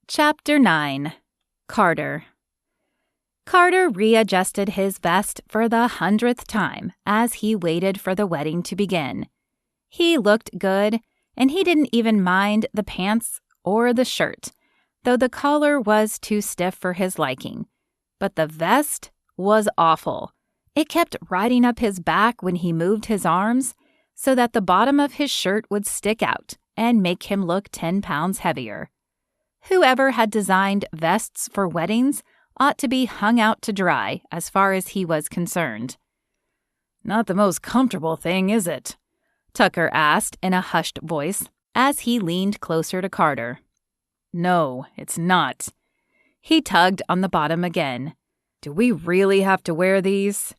Chapter 9. Carter. Carter readjusted his vest for the 100th time as he waited for the wedding to begin. He looked good, and he didn't even mind the pants or the shirt, though the collar was too stiff for his liking. But the vest was awful. It kept riding up his back when he moved his arms, so that the bottom of his shirt would stick out and make him look 10 pounds heavier. Whoever had designed vests for weddings ought to be hung out to dry as far as he was concerned. "Not the most comfortable thing, is it?" Tucker asked in a hushed voice as he leaned closer to Carter. "No, it's not." He tugged on the bottom again. "Do we really have to wear these?"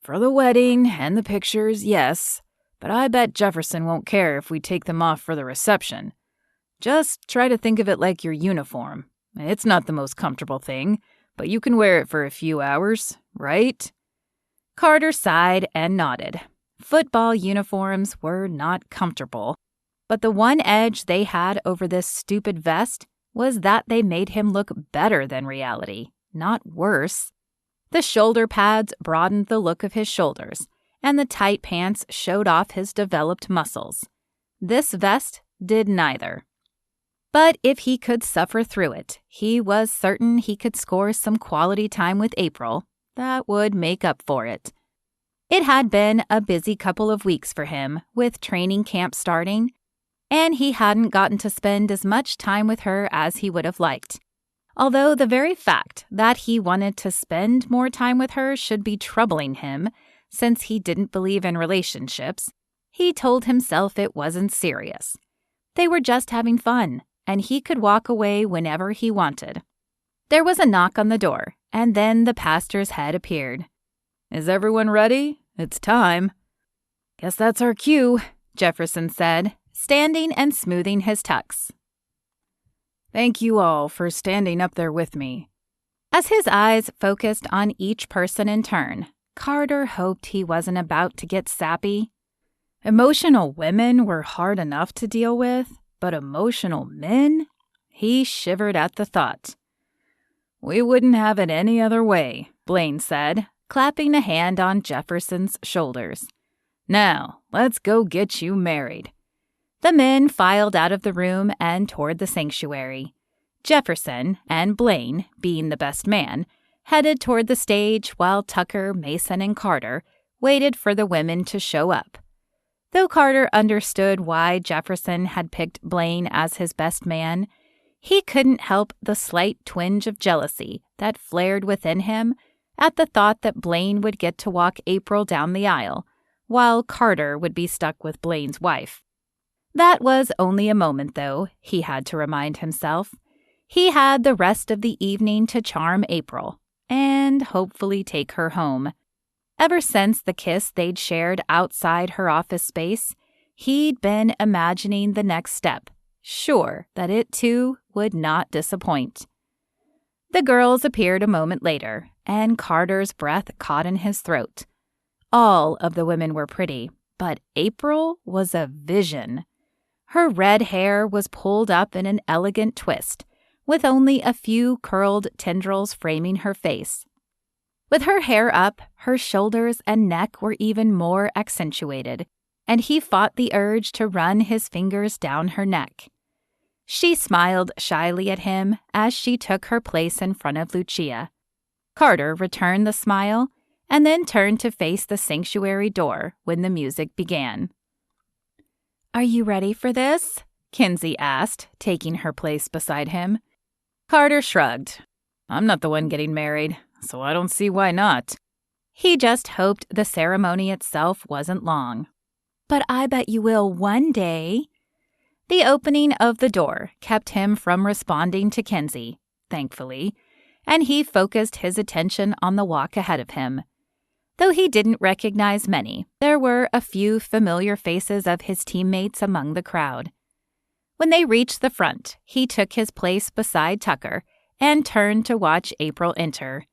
"For the wedding and the pictures, yes. But I bet Jefferson won't care if we take them off for the reception. Just try to think of it like your uniform. It's not the most comfortable thing, but you can wear it for a few hours, right?" Carter sighed and nodded. Football uniforms were not comfortable, but the one edge they had over this stupid vest was that they made him look better than reality, not worse. The shoulder pads broadened the look of his shoulders, and the tight pants showed off his developed muscles. This vest did neither. But if he could suffer through it, he was certain he could score some quality time with April that would make up for it. It had been a busy couple of weeks for him, with training camp starting, and he hadn't gotten to spend as much time with her as he would have liked. Although the very fact that he wanted to spend more time with her should be troubling him, since he didn't believe in relationships, he told himself it wasn't serious. They were just having fun, and he could walk away whenever he wanted. There was a knock on the door, and then the pastor's head appeared. "Is everyone ready? It's time." "Guess that's our cue," Jefferson said, standing and smoothing his tux. "Thank you all for standing up there with me." As his eyes focused on each person in turn, Carter hoped he wasn't about to get sappy. Emotional women were hard enough to deal with, but emotional men? He shivered at the thought. "We wouldn't have it any other way," Blaine said, clapping a hand on Jefferson's shoulders. "Now, let's go get you married." The men filed out of the room and toward the sanctuary. Jefferson and Blaine, being the best man, headed toward the stage while Tucker, Mason, and Carter waited for the women to show up. Though Carter understood why Jefferson had picked Blaine as his best man, he couldn't help the slight twinge of jealousy that flared within him at the thought that Blaine would get to walk April down the aisle, while Carter would be stuck with Blaine's wife. That was only a moment, though, he had to remind himself. He had the rest of the evening to charm April, and hopefully take her home. Ever since the kiss they'd shared outside her office space, he'd been imagining the next step, sure that it, too, would not disappoint. The girls appeared a moment later, and Carter's breath caught in his throat. All of the women were pretty, but April was a vision. Her red hair was pulled up in an elegant twist, with only a few curled tendrils framing her face. With her hair up, her shoulders and neck were even more accentuated, and he fought the urge to run his fingers down her neck. She smiled shyly at him as she took her place in front of Lucia. Carter returned the smile and then turned to face the sanctuary door when the music began. "Are you ready for this?" Kinsey asked, taking her place beside him. Carter shrugged. "I'm not the one getting married, so I don't see why not." He just hoped the ceremony itself wasn't long. "But I bet you will one day." The opening of the door kept him from responding to Kinsey, thankfully, and he focused his attention on the walk ahead of him. Though he didn't recognize many, there were a few familiar faces of his teammates among the crowd. When they reached the front, he took his place beside Tucker and turned to watch April enter.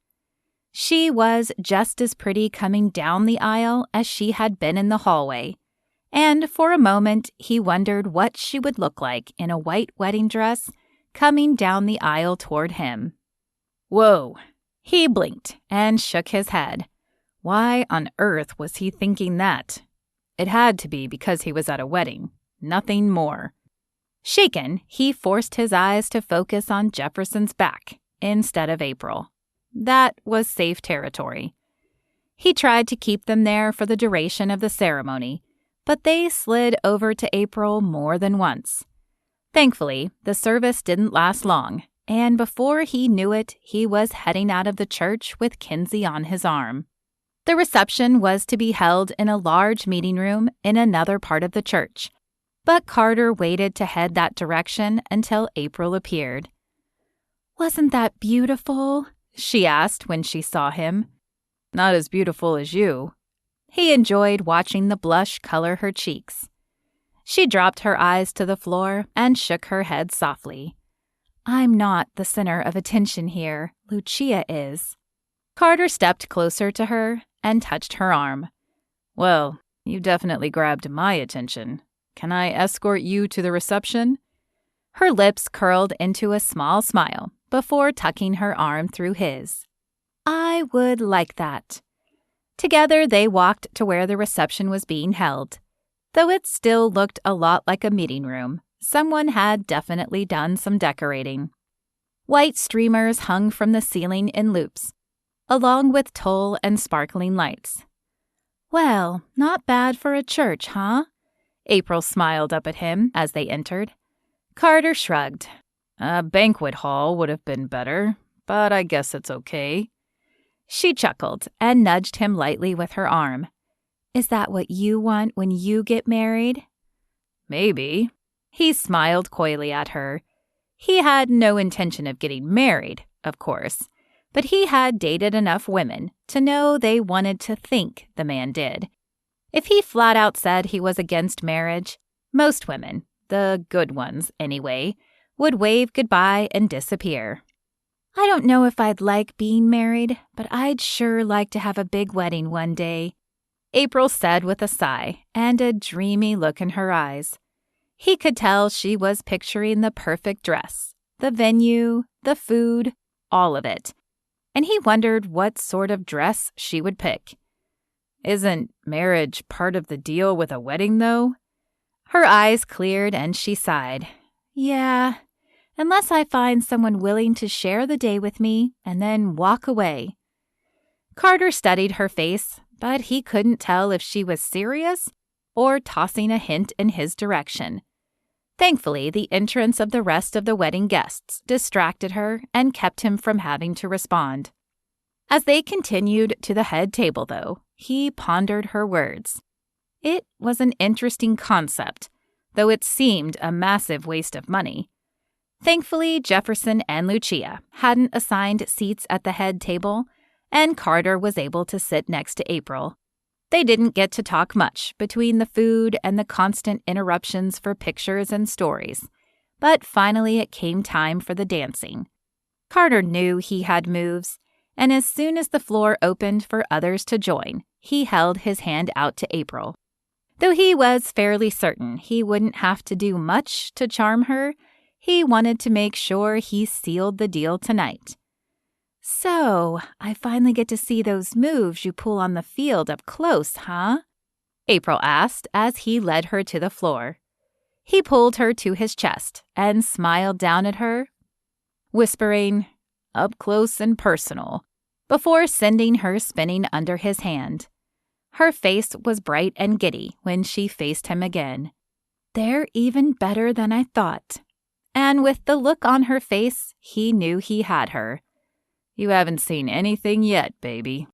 She was just as pretty coming down the aisle as she had been in the hallway, and for a moment he wondered what she would look like in a white wedding dress coming down the aisle toward him. Whoa! He blinked and shook his head. Why on earth was he thinking that? It had to be because he was at a wedding. Nothing more. Shaken, he forced his eyes to focus on Jefferson's back instead of April. That was safe territory. He tried to keep them there for the duration of the ceremony, but they slid over to April more than once. Thankfully, the service didn't last long, and before he knew it, he was heading out of the church with Kinsey on his arm. The reception was to be held in a large meeting room in another part of the church, but Carter waited to head that direction until April appeared. "Wasn't that beautiful?" she asked when she saw him. "Not as beautiful as you." He enjoyed watching the blush color her cheeks. She dropped her eyes to the floor and shook her head softly. "I'm not the center of attention here. Lucia is." Carter stepped closer to her and touched her arm. "Well, you definitely grabbed my attention. Can I escort you to the reception?" Her lips curled into a small smile before tucking her arm through his. "I would like that." Together they walked to where the reception was being held. Though it still looked a lot like a meeting room, someone had definitely done some decorating. White streamers hung from the ceiling in loops, along with tall and sparkling lights. "Well, not bad for a church, huh?" April smiled up at him as they entered. Carter shrugged. "A banquet hall would have been better, but I guess it's okay." She chuckled and nudged him lightly with her arm. "Is that what you want when you get married?" "Maybe." He smiled coyly at her. He had no intention of getting married, of course, but he had dated enough women to know they wanted to think the man did. If he flat out said he was against marriage, most women, the good ones anyway, would wave goodbye and disappear. "I don't know if I'd like being married, but I'd sure like to have a big wedding one day," April said with a sigh and a dreamy look in her eyes. He could tell she was picturing the perfect dress, the venue, the food, all of it. And he wondered what sort of dress she would pick. "Isn't marriage part of the deal with a wedding, though?" Her eyes cleared and she sighed. "Yeah. Unless I find someone willing to share the day with me and then walk away." Carter studied her face, but he couldn't tell if she was serious or tossing a hint in his direction. Thankfully, the entrance of the rest of the wedding guests distracted her and kept him from having to respond. As they continued to the head table, though, he pondered her words. It was an interesting concept, though it seemed a massive waste of money. Thankfully, Jefferson and Lucia hadn't assigned seats at the head table, and Carter was able to sit next to April. They didn't get to talk much between the food and the constant interruptions for pictures and stories, but finally it came time for the dancing. Carter knew he had moves, and as soon as the floor opened for others to join, he held his hand out to April. Though he was fairly certain he wouldn't have to do much to charm her, he wanted to make sure he sealed the deal tonight. "So, I finally get to see those moves you pull on the field up close, huh?" April asked as he led her to the floor. He pulled her to his chest and smiled down at her, whispering, "Up close and personal," before sending her spinning under his hand. Her face was bright and giddy when she faced him again. "They're even better than I thought." And with the look on her face, he knew he had her. "You haven't seen anything yet, baby."